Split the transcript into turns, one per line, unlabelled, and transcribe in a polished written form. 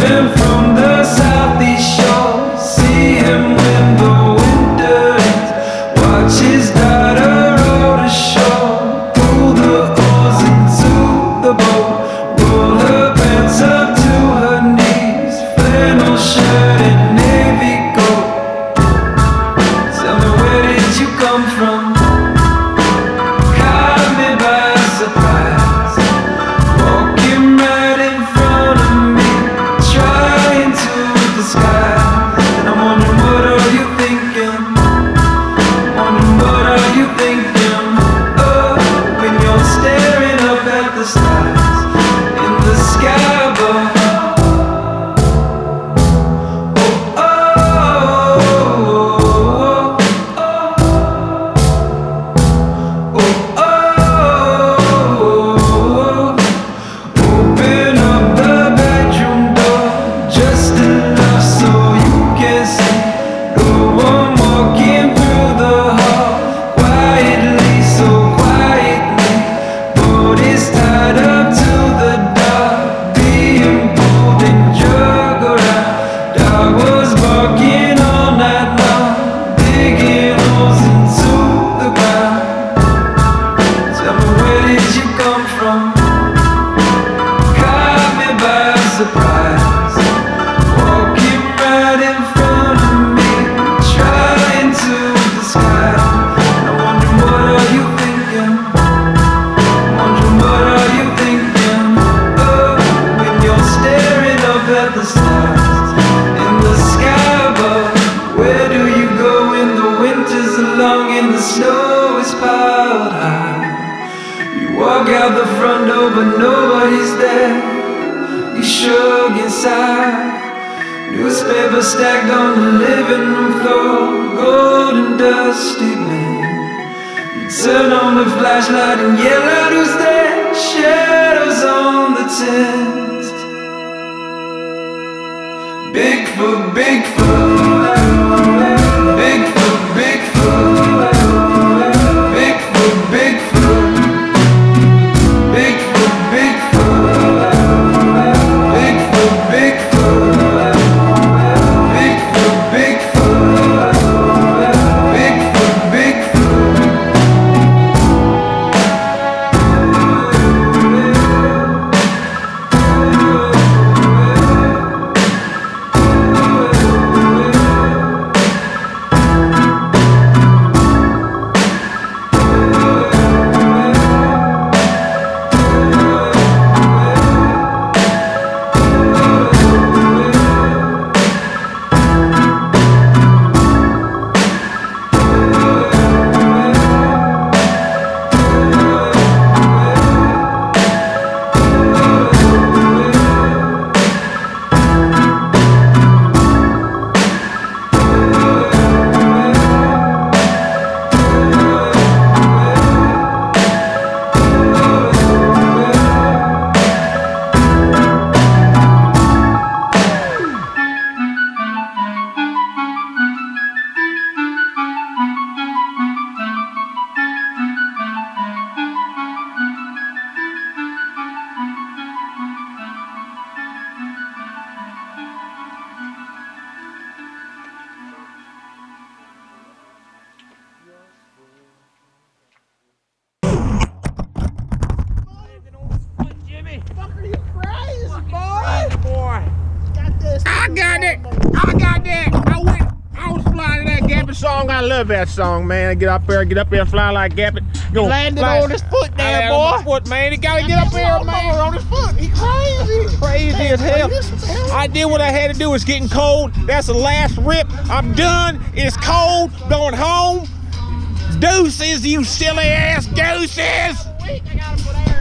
Coming from the southeast shore, see him when the winter ends. Watch his daughter row to shore, pull the oars into the boat, roll her pants up to her knees, flannel shirt and navy coat. Tell me, where did you come from? Caught me by surprise, walking right in front of me, trying to disguise. And I'm wondering, what are you thinking? Wondering, what are you thinking? Oh, when you're staring up at the stars in the sky above. But nobody's there. You shrug inside. Newspaper stacked on the living room floor, gold and dusty gleam. You turn on the flashlight and yell out, who's there? Shadows on the tent. Bigfoot, Bigfoot, Bigfoot, Bigfoot, Bigfoot, Bigfoot.
I love that song, man. Get up there, fly like Gappet.
He landed on his foot there, boy.
On his foot, man. He gotta get up there, man.
On his foot. He crazy.
Crazy as hell. I did what I had to do. It's getting cold. That's the last rip. I'm done. It's cold. Going home. Deuces, you silly ass deuces.
I got him for there.